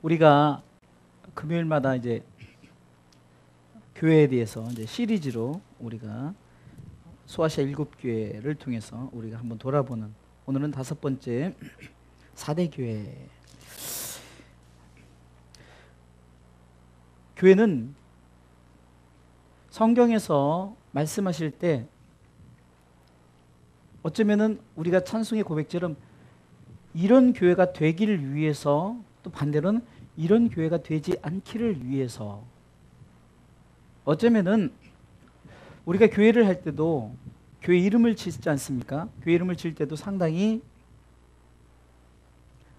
우리가 금요일마다 이제 교회에 대해서 이제 시리즈로 우리가 소아시아 7교회를 통해서 우리가 한번 돌아보는, 오늘은 5번째 4대 교회. 교회는 성경에서 말씀하실 때 어쩌면은 우리가 찬송의 고백처럼 이런 교회가 되기를 위해서, 또 반대로는 이런 교회가 되지 않기를 위해서, 어쩌면은 우리가 교회를 할 때도 교회 이름을 짓지 않습니까? 교회 이름을 지을 때도 상당히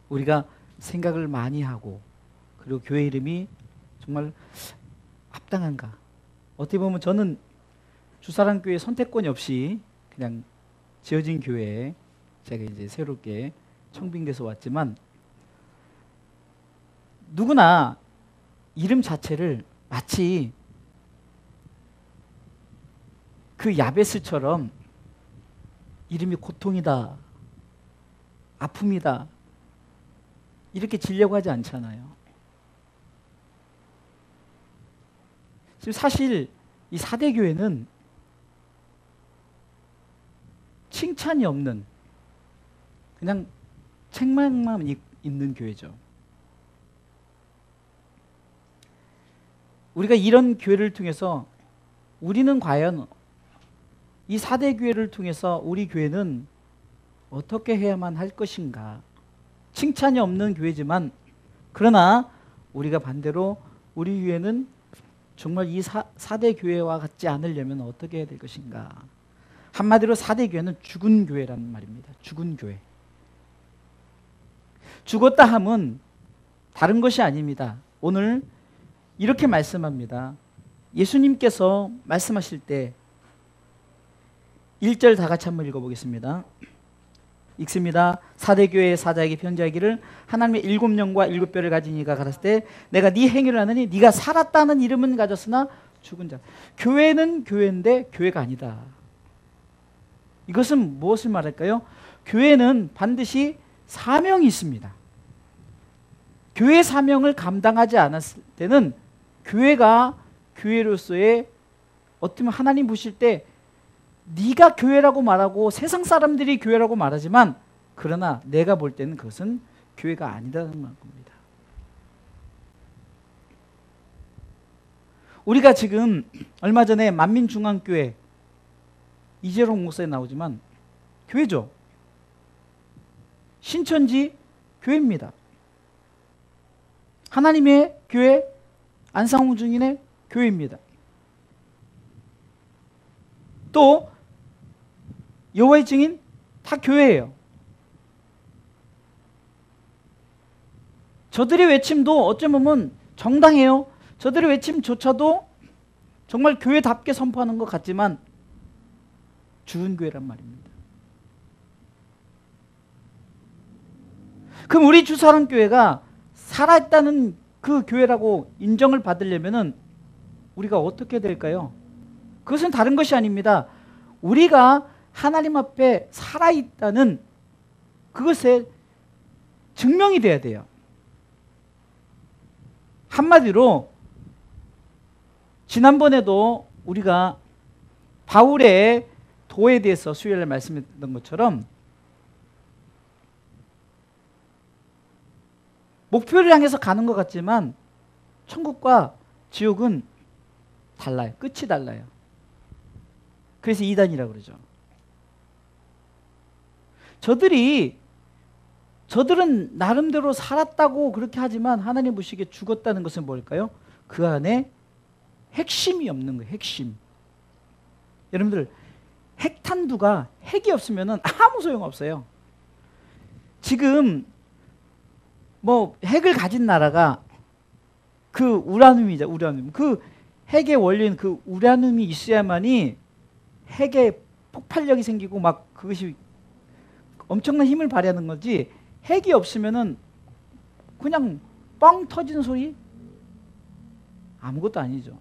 우리가 생각을 많이 하고, 그리고 교회 이름이 정말 합당한가. 어떻게 보면 저는 주사랑교회 선택권이 없이 그냥 지어진 교회에 제가 이제 새롭게 청빙돼서 왔지만, 누구나 이름 자체를 마치 그 야베스처럼 이름이 고통이다, 아픔이다, 이렇게 지려고 하지 않잖아요. 지금 사실 이 4대 교회는 칭찬이 없는, 그냥 책망만 있는 교회죠. 우리가 이런 교회를 통해서 우리는 과연 이 4대 교회를 통해서 우리 교회는 어떻게 해야만 할 것인가. 칭찬이 없는 교회지만, 그러나 우리가 반대로 우리 교회는 정말 이 4대 교회와 같지 않으려면 어떻게 해야 될 것인가. 한마디로 4대 교회는 죽은 교회라는 말입니다. 죽은 교회. 죽었다 함은 다른 것이 아닙니다. 오늘 이렇게 말씀합니다. 예수님께서 말씀하실 때 1절 다 같이 한번 읽어보겠습니다. 읽습니다. 4대 교회의 사자에게 편지하기를, 하나님의 7영과 7뼈를 가진 이가 가랐을 때 내가 네 행위를 아느니 네가 살았다는 이름은 가졌으나 죽은 자. 교회는 교회인데 교회가 아니다. 이것은 무엇을 말할까요? 교회는 반드시 사명이 있습니다. 교회 사명을 감당하지 않았을 때는 교회가 교회로서의, 어떻게 보면 하나님 보실 때 네가 교회라고 말하고 세상 사람들이 교회라고 말하지만, 그러나 내가 볼 때는 그것은 교회가 아니라는 겁니다. 우리가 지금 얼마 전에 만민중앙교회 이재롱 목사에 나오지만 교회죠. 신천지 교회입니다. 하나님의 교회 안상홍 중인의 교회입니다. 또 여호와의 증인 다 교회예요. 저들의 외침도 어쩌면 정당해요. 저들의 외침조차도 정말 교회답게 선포하는 것 같지만 죽은 교회란 말입니다. 그럼 우리 주사랑교회가 살아있다는 그 교회라고 인정을 받으려면 우리가 어떻게 될까요? 그것은 다른 것이 아닙니다. 우리가 하나님 앞에 살아있다는 그것에 증명이 돼야 돼요. 한마디로 지난번에도 우리가 바울의 도에 대해서 수요일에 말씀했던 것처럼 목표를 향해서 가는 것 같지만 천국과 지옥은 달라요. 끝이 달라요. 그래서 이단이라고 그러죠. 저들은 나름대로 살았다고 그렇게 하지만 하나님 보시기에 죽었다는 것은 뭘까요? 그 안에 핵심이 없는 거예요. 핵심. 여러분들, 핵탄두가 핵이 없으면 아무 소용없어요. 지금 뭐 핵을 가진 나라가 그 우라늄이죠. 우라늄. 그 핵의 원리는 그 우라늄이 있어야만이 핵의 폭발력이 생기고 막 그것이 엄청난 힘을 발휘하는 거지, 핵이 없으면은 그냥 뻥 터지는 소리? 아무것도 아니죠.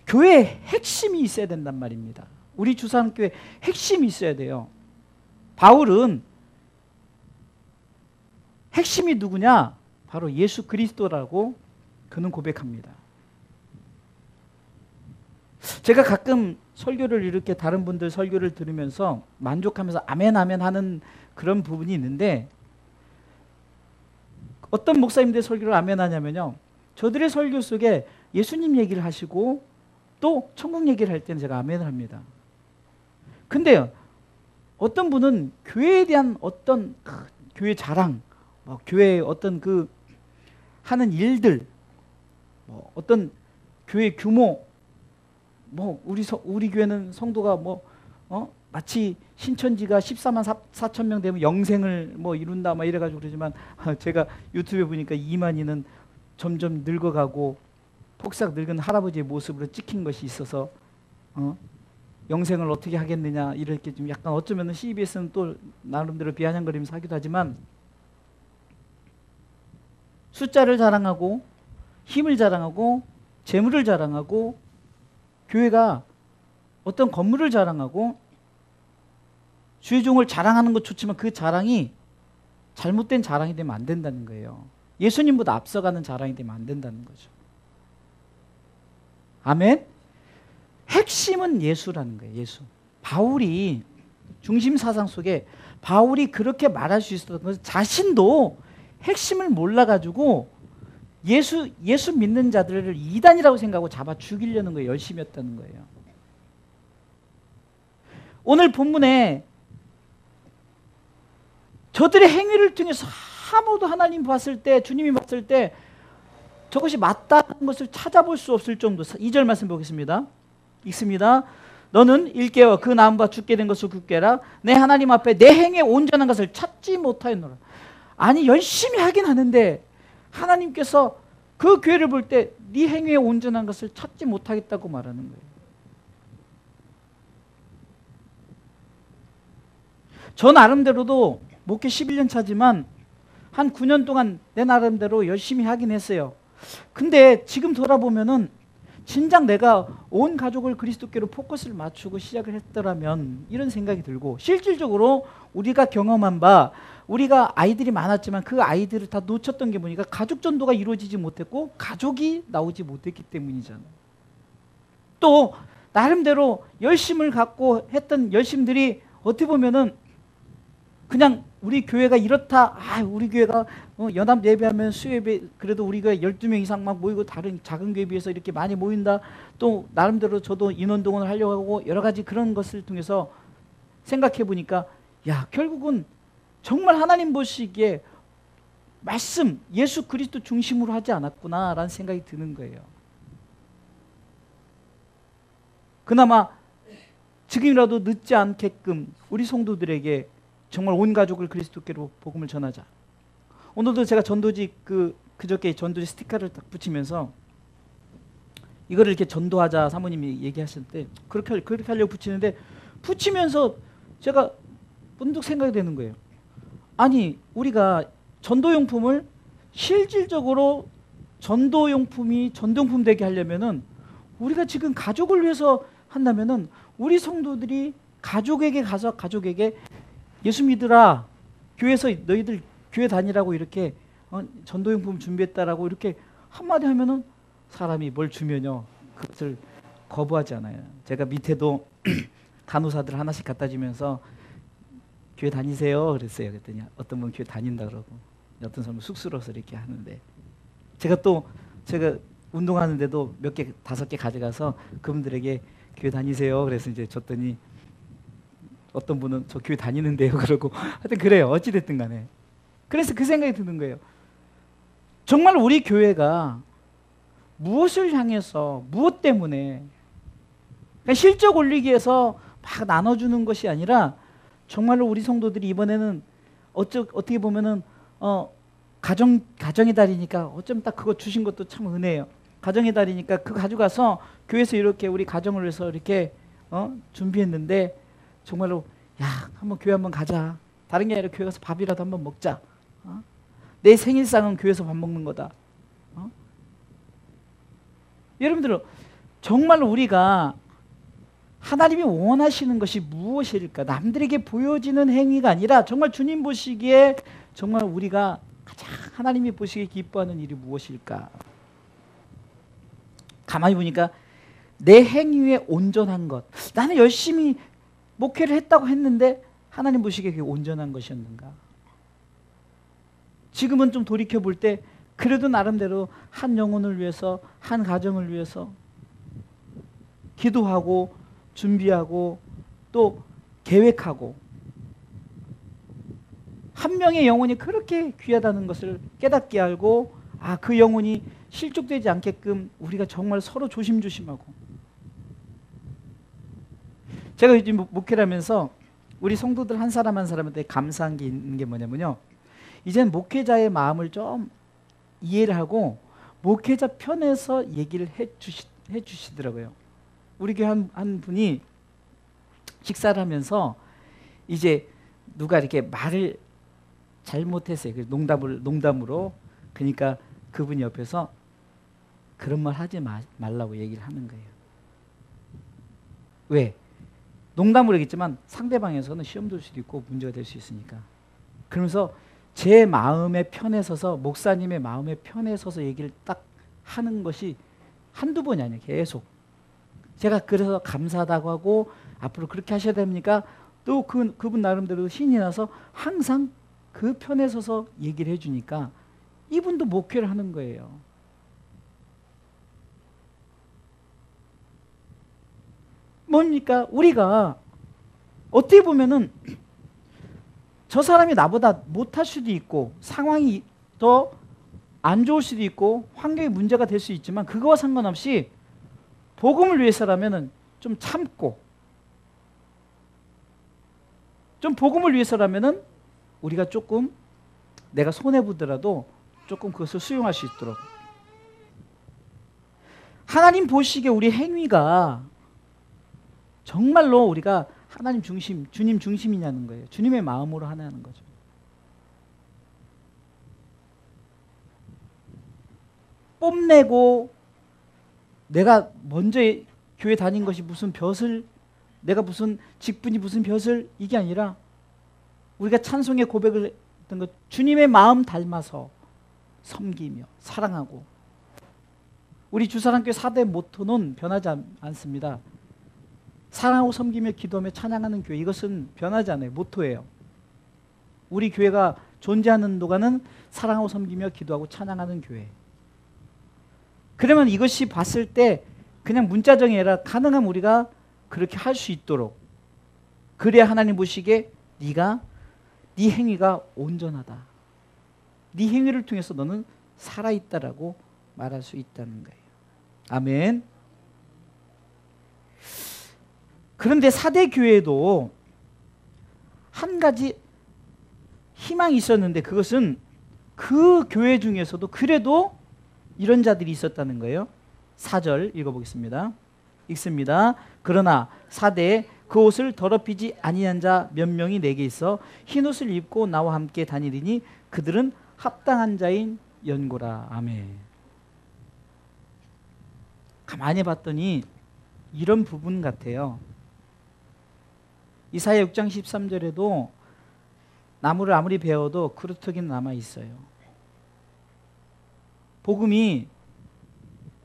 교회에 핵심이 있어야 된단 말입니다. 우리 주사랑교회 핵심이 있어야 돼요. 바울은 핵심이 누구냐? 바로 예수 그리스도라고 그는 고백합니다. 제가 가끔 설교를 이렇게 다른 분들 설교를 들으면서 만족하면서 아멘 아멘 하는 그런 부분이 있는데, 어떤 목사님들 설교를 아멘 하냐면요, 저들의 설교 속에 예수님 얘기를 하시고 또 천국 얘기를 할 때는 제가 아멘을 합니다. 근데요, 어떤 분은 교회에 대한 어떤 교회 자랑, 교회의 어떤 그 하는 일들, 어떤 교회 규모, 우리 교회는 성도가 마치 신천지가 14만 4천 명 되면 영생을 이룬다 이래가지고 그러지만, 제가 유튜브에 보니까 이만희는 점점 늙어가고 폭삭 늙은 할아버지의 모습으로 찍힌 것이 있어서 영생을 어떻게 하겠느냐 이렇게 좀 약간 어쩌면 CBS는 또 나름대로 비아냥거리면서 하기도 하지만, 숫자를 자랑하고 힘을 자랑하고 재물을 자랑하고 교회가 어떤 건물을 자랑하고 주의종을 자랑하는 것 좋지만 그 자랑이 잘못된 자랑이 되면 안 된다는 거예요. 예수님보다 앞서가는 자랑이 되면 안 된다는 거죠. 아멘? 핵심은 예수라는 거예요. 예수. 바울이 중심 사상 속에 바울이 그렇게 말할 수 있었던 것은 자신도 핵심을 몰라가지고 예수 믿는 자들을 이단이라고 생각하고 잡아 죽이려는 거예요. 열심히 했다는 거예요. 오늘 본문에 저들의 행위를 통해서 아무도 하나님 봤을 때, 주님이 봤을 때 저것이 맞다는 것을 찾아볼 수 없을 정도. 2절 말씀 보겠습니다. 읽습니다. 너는 일깨워 그 나무가 죽게 된 것을 굳게라. 내 하나님 앞에 내 행에 온전한 것을 찾지 못하였노라. 아니, 열심히 하긴 하는데 하나님께서 그 교회를 볼 때 네 행위에 온전한 것을 찾지 못하겠다고 말하는 거예요. 저 나름대로도 목회 11년 차지만 한 9년 동안 내 나름대로 열심히 하긴 했어요. 근데 지금 돌아보면은 진작 내가 온 가족을 그리스도께로 포커스를 맞추고 시작을 했더라면 이런 생각이 들고, 실질적으로 우리가 경험한 바, 우리가 아이들이 많았지만 그 아이들을 다 놓쳤던 게 뭐니까 가족 전도가 이루어지지 못했고 가족이 나오지 못했기 때문이잖아요. 또 나름대로 열심을 갖고 했던 열심들이 어떻게 보면은 그냥 우리 교회가 이렇다, 우리 교회가 연합 예배하면 수예배 그래도 우리가 12명 이상 막 모이고 다른 작은 교회에 비해서 이렇게 많이 모인다, 또 나름대로 저도 인원 동원을 하려고 하고 여러 가지 그런 것을 통해서 생각해 보니까, 결국은 정말 하나님 보시기에 말씀 예수 그리스도 중심으로 하지 않았구나라는 생각이 드는 거예요. 그나마 지금이라도 늦지 않게끔 우리 성도들에게 정말 온 가족을 그리스도께로 복음을 전하자. 오늘도 제가 전도지 그저께 전도지 스티커를 딱 붙이면서 이거를 이렇게 전도하자 사모님이 얘기하실 때 그렇게 하려고 붙이는데, 붙이면서 제가 문득 생각이 되는 거예요. 아니, 우리가 전도용품을 실질적으로 전도용품이 전도용품 되게 하려면은 우리가 지금 가족을 위해서 한다면은 우리 성도들이 가족에게 가서 가족에게 예수 믿으라, 교회에서 너희들 교회 다니라고 이렇게 전도용품 준비했다라고 이렇게 한마디 하면은 사람이 뭘 주면요 그것을 거부하지 않아요. 제가 밑에도 간호사들 하나씩 갖다 주면서 교회 다니세요 그랬어요. 그랬더니 어떤 분 교회 다닌다 그러고, 어떤 사람은 쑥스러워서 이렇게 하는데, 제가 운동하는데도 몇 개, 5개 가져가서 그분들에게 교회 다니세요 그래서 이제 줬더니 어떤 분은 저 교회 다니는데요 그러고, 하여튼 그래요. 어찌됐든 간에. 그래서 그 생각이 드는 거예요. 정말 우리 교회가 무엇을 향해서, 무엇 때문에, 그러니까 실적 올리기 위해서 막 나눠주는 것이 아니라 정말로 우리 성도들이 이번에는 어떻게 보면은 가정의 달이니까 어쩜 딱 그거 주신 것도 참 은혜예요. 가정의 달이니까 그거 가져가서 교회에서 이렇게 우리 가정을 위해서 이렇게 준비했는데, 정말로 한번 교회 한번 가자. 다른 게 아니라 교회 가서 밥이라도 한번 먹자. 내 생일상은 교회에서 밥 먹는 거다. 여러분들, 정말 우리가 하나님이 원하시는 것이 무엇일까? 남들에게 보여지는 행위가 아니라 정말 주님 보시기에 정말 우리가 가장 하나님이 보시기에 기뻐하는 일이 무엇일까? 가만히 보니까 내 행위에 온전한 것. 나는 열심히 목회를 했다고 했는데 하나님 보시기에 그게 온전한 것이었는가? 지금은 좀 돌이켜 볼 때 그래도 나름대로 한 영혼을 위해서, 한 가정을 위해서 기도하고 준비하고 또 계획하고, 한 명의 영혼이 그렇게 귀하다는 것을 깨닫게 알고, 아, 그 영혼이 실족되지 않게끔 우리가 정말 서로 조심조심하고. 제가 요즘 목회를 하면서 우리 성도들 한 사람 한 사람한테 감사한 게 있는 게 뭐냐면요, 이젠 목회자의 마음을 좀 이해를 하고 목회자 편에서 얘기를 해주시더라고요. 우리 교회 한 분이 식사를 하면서 이제 누가 이렇게 말을 잘못했어요. 농담으로. 그러니까 그분이 옆에서 그런 말 하지 말라고 얘기를 하는 거예요. 왜? 농담으로 얘기했지만 상대방에서는 시험 들 수도 있고 문제가 될 수 있으니까. 그러면서 제 마음의 편에 서서, 목사님의 마음의 편에 서서 얘기를 딱 하는 것이 한두 번이 아니에요. 계속. 제가 그래서 감사하다고 하고, 앞으로 그렇게 하셔야 됩니까? 또 그분 나름대로 신이 나서 항상 그 편에 서서 얘기를 해주니까 이분도 목회를 하는 거예요. 뭡니까? 우리가 어떻게 보면은 저 사람이 나보다 못할 수도 있고 상황이 더 안 좋을 수도 있고 환경이 문제가 될 수 있지만, 그거와 상관없이 복음을 위해서라면은 좀 참고, 좀 복음을 위해서라면은 우리가 조금 내가 손해보더라도 조금 그것을 수용할 수 있도록. 하나님 보시기에 우리 행위가 정말로 우리가 하나님 중심, 주님 중심이냐는 거예요. 주님의 마음으로 하나는 거죠. 뽐내고 내가 먼저 교회 다닌 것이 무슨 벼슬, 내가 무슨 직분이 무슨 벼슬, 이게 아니라 우리가 찬송의 고백을 했던 것, 주님의 마음 닮아서 섬기며 사랑하고. 우리 주사랑교회 4대 모토는 변하지 않습니다. 사랑하고 섬기며 기도하며 찬양하는 교회, 이것은 변하지 않아요. 모토예요. 우리 교회가 존재하는 동안은 사랑하고 섬기며 기도하고 찬양하는 교회. 그러면 이것이 봤을 때 그냥 문자정이 아니라 가능하면 우리가 그렇게 할 수 있도록, 그래야 하나님 보시기에 네가, 네 행위가 온전하다, 네 행위를 통해서 너는 살아있다라고 말할 수 있다는 거예요. 아멘. 그런데 사대 교회에도 한 가지 희망이 있었는데, 그것은 그 교회 중에서도 그래도 이런 자들이 있었다는 거예요. 4절 읽어보겠습니다. 읽습니다. 그러나 사대에 그 옷을 더럽히지 아니한 자 몇 명이 내게 있어 흰옷을 입고 나와 함께 다니리니 그들은 합당한 자인 연고라. 아멘. 가만히 봤더니 이런 부분 같아요. 이사야 6장 13절에도 나무를 아무리 베어도 그루터기는 남아 있어요. 복음이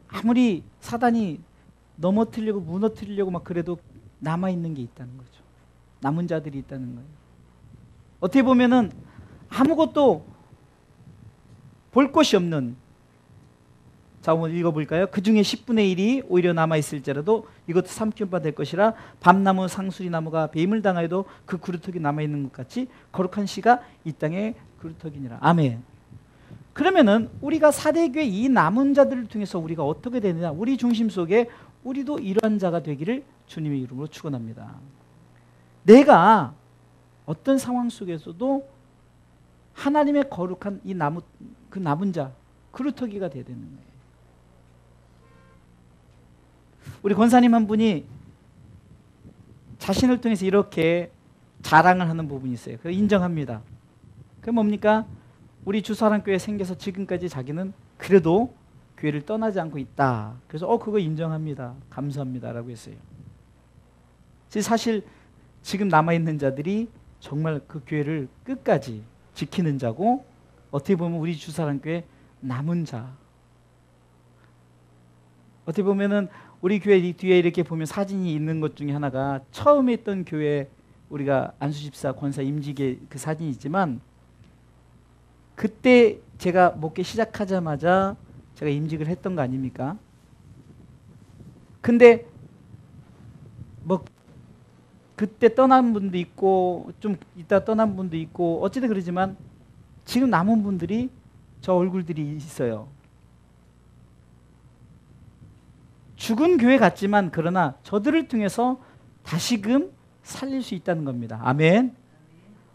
아무리 사단이 넘어뜨리려고 무너뜨리려고 막 그래도 남아있는 게 있다는 거죠. 남은 자들이 있다는 거예요. 어떻게 보면은 아무것도 볼 것이 없는, 자, 한번 읽어볼까요? 그 중에 10분의 1이 오히려 남아있을지라도 이것도 삼키는 바 될 것이라 밤나무 상수리나무가 배임을 당하여도 그 그루터기 남아있는 것 같이 거룩한 씨가 이 땅에 그루터기니라. 아멘. 그러면은 우리가 사대교회 이 남은 자들을 통해서 우리가 어떻게 되느냐, 우리 중심 속에 우리도 이러한 자가 되기를 주님의 이름으로 축원합니다. 내가 어떤 상황 속에서도 하나님의 거룩한 이 그 남은 자, 그루터기가 되야 되는 거예요. 우리 권사님 한 분이 자신을 통해서 이렇게 자랑을 하는 부분이 있어요. 그걸 인정합니다. 그게 뭡니까? 우리 주사랑교회 생겨서 지금까지 자기는 그래도 교회를 떠나지 않고 있다. 그래서 그거 인정합니다. 감사합니다. 라고 했어요. 사실 지금 남아있는 자들이 정말 그 교회를 끝까지 지키는 자고 어떻게 보면 우리 주사랑교회 남은 자. 어떻게 보면은 우리 교회 뒤에 이렇게 보면 사진이 있는 것 중에 하나가 처음에 있던 교회 우리가 안수집사 권사 임직의 그 사진이 있지만 그때 제가 목회 시작하자마자 제가 임직을 했던 거 아닙니까? 근데 뭐 그때 떠난 분도 있고 좀 이따 떠난 분도 있고 어쨌든 그러지만 지금 남은 분들이 저 얼굴들이 있어요. 죽은 교회 같지만 그러나 저들을 통해서 다시금 살릴 수 있다는 겁니다. 아멘.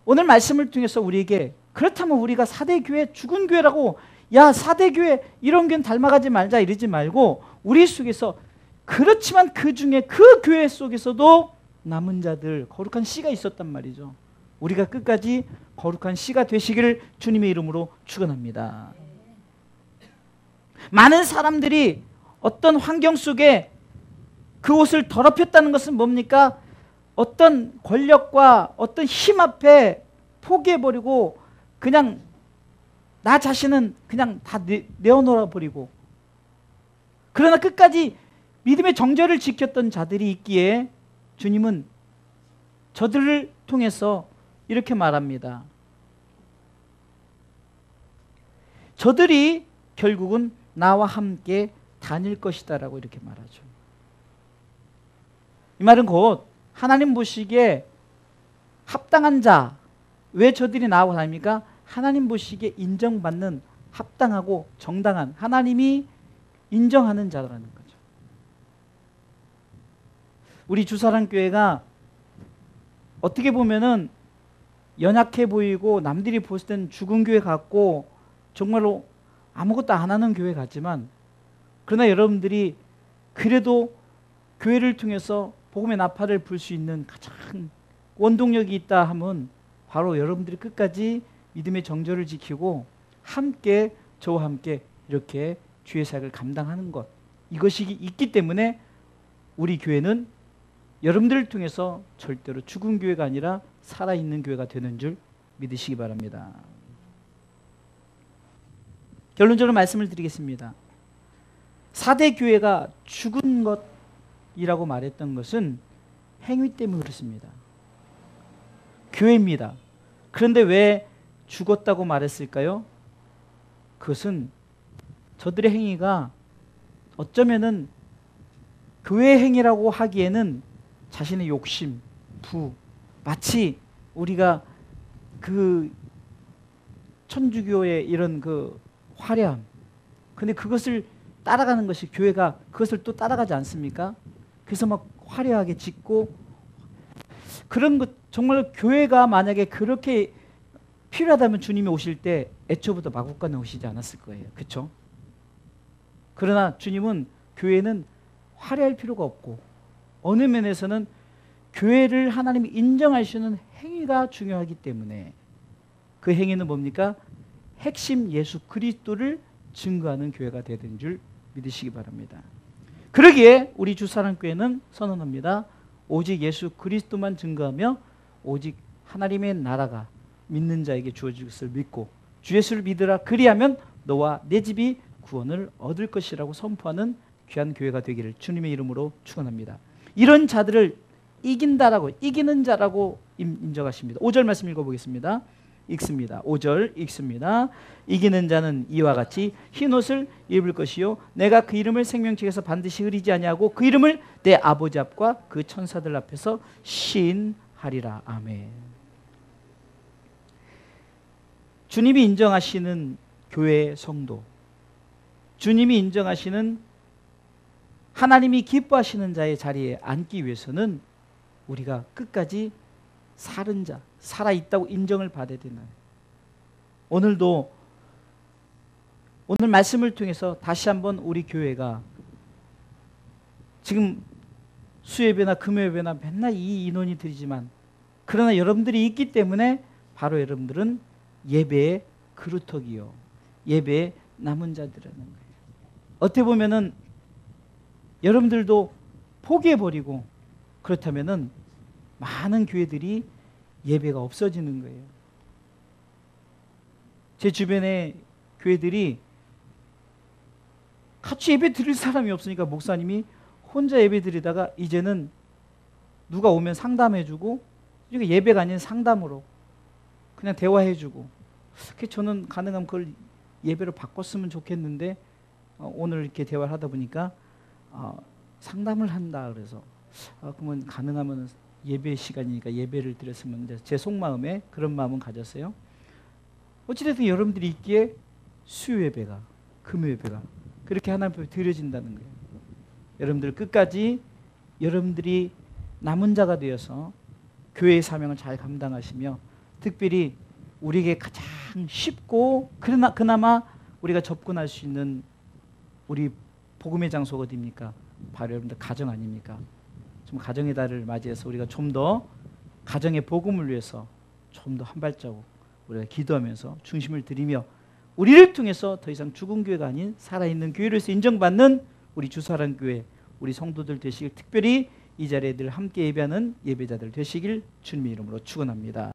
오늘 말씀을 통해서 우리에게 그렇다면 우리가 4대 교회 죽은 교회라고 야 4대 교회 이런 교회는 닮아가지 말자 이러지 말고 우리 속에서 그렇지만 그 중에 그 교회 속에서도 남은 자들 거룩한 씨가 있었단 말이죠. 우리가 끝까지 거룩한 씨가 되시기를 주님의 이름으로 축원합니다. 많은 사람들이 어떤 환경 속에 그 옷을 더럽혔다는 것은 뭡니까? 어떤 권력과 어떤 힘 앞에 포기해버리고 그냥 나 자신은 그냥 다 내어놓아 버리고 그러나 끝까지 믿음의 정절을 지켰던 자들이 있기에 주님은 저들을 통해서 이렇게 말합니다. 저들이 결국은 나와 함께 다닐 것이다 라고 이렇게 말하죠. 이 말은 곧 하나님 보시기에 합당한 자, 왜 저들이 나하고 다닙니까? 하나님 보시기에 인정받는 합당하고 정당한 하나님이 인정하는 자라는 거죠. 우리 주사랑교회가 어떻게 보면은 연약해 보이고 남들이 봤을 땐 죽은 교회 같고 정말로 아무것도 안 하는 교회 같지만 그러나 여러분들이 그래도 교회를 통해서 복음의 나팔을 불 수 있는 가장 원동력이 있다 하면 바로 여러분들이 끝까지 믿음의 정절을 지키고 함께 저와 함께 이렇게 주의 사역을 감당하는 것 이것이 있기 때문에 우리 교회는 여러분들을 통해서 절대로 죽은 교회가 아니라 살아있는 교회가 되는 줄 믿으시기 바랍니다. 결론적으로 말씀을 드리겠습니다. 4대 교회가 죽은 것이라고 말했던 것은 행위 때문에 그렇습니다. 교회입니다. 그런데 왜 죽었다고 말했을까요? 그것은 저들의 행위가 어쩌면은 교회 행위라고 하기에는 자신의 욕심, 부, 마치 우리가 그 천주교의 이런 그 화려함, 근데 그것을 따라가는 것이 교회가 그것을 또 따라가지 않습니까? 그래서 막 화려하게 짓고 그런 것 정말 교회가 만약에 그렇게 필요하다면 주님이 오실 때 애초부터 마구간에 오시지 않았을 거예요. 그렇죠? 그러나 주님은 교회는 화려할 필요가 없고 어느 면에서는 교회를 하나님이 인정하시는 행위가 중요하기 때문에 그 행위는 뭡니까? 핵심 예수 그리스도를 증거하는 교회가 되는 줄 믿으시기 바랍니다. 그러기에 우리 주사랑교회는 선언합니다. 오직 예수 그리스도만 증거하며 오직 하나님의 나라가 믿는 자에게 주어질 것을 믿고 주 예수를 믿으라 그리하면 너와 내 집이 구원을 얻을 것이라고 선포하는 귀한 교회가 되기를 주님의 이름으로 축원합니다. 이런 자들을 이긴다라고 이기는 자라고 인정하십니다. 5절 말씀 읽어보겠습니다. 읽습니다. 5절 읽습니다. 이기는 자는 이와 같이 흰옷을 입을 것이요 내가 그 이름을 생명책에서 반드시 흐리지 아니하고 그 이름을 내 아버지 앞과 그 천사들 앞에서 시인하리라. 아멘. 주님이 인정하시는 교회의 성도, 주님이 인정하시는 하나님이 기뻐하시는 자의 자리에 앉기 위해서는 우리가 끝까지 살은 자, 살아있다고 인정을 받아야 되나요? 오늘도 오늘 말씀을 통해서 다시 한번 우리 교회가 지금 수예배나 금요예배나 맨날 이 인원이 들이지만 그러나 여러분들이 있기 때문에 바로 여러분들은 예배의 그루터기요 예배의 남은 자들이라는 거예요. 어떻게 보면은 여러분들도 포기해버리고 그렇다면은 많은 교회들이 예배가 없어지는 거예요. 제 주변의 교회들이 같이 예배 드릴 사람이 없으니까 목사님이 혼자 예배 드리다가 이제는 누가 오면 상담해주고, 이게 예배가 아닌 상담으로 그냥 대화해주고. 저는 가능하면 그걸 예배로 바꿨으면 좋겠는데 오늘 이렇게 대화를 하다 보니까 상담을 한다 그래서 그러면 가능하면 예배 시간이니까 예배를 드렸으면, 제 속마음에 그런 마음은 가졌어요. 어찌됐든 여러분들이 있기에 수요 예배가, 금요 예배가 그렇게 하나님 앞에 드려진다는 거예요. 여러분들 끝까지 여러분들이 남은 자가 되어서 교회의 사명을 잘 감당하시며, 특별히 우리에게 가장 쉽고 그나마 우리가 접근할 수 있는 우리 복음의 장소가 어디입니까? 바로 여러분들 가정 아닙니까? 좀 가정의 달을 맞이해서 우리가 좀 더 가정의 복음을 위해서 좀 더 한 발자국 우리가 기도하면서 중심을 들이며, 우리를 통해서 더 이상 죽은 교회가 아닌 살아있는 교회로서 인정받는 우리 주사랑교회, 우리 성도들 되시길, 특별히 이 자리에 늘 함께 예배하는 예배자들 되시길 주님의 이름으로 축원합니다.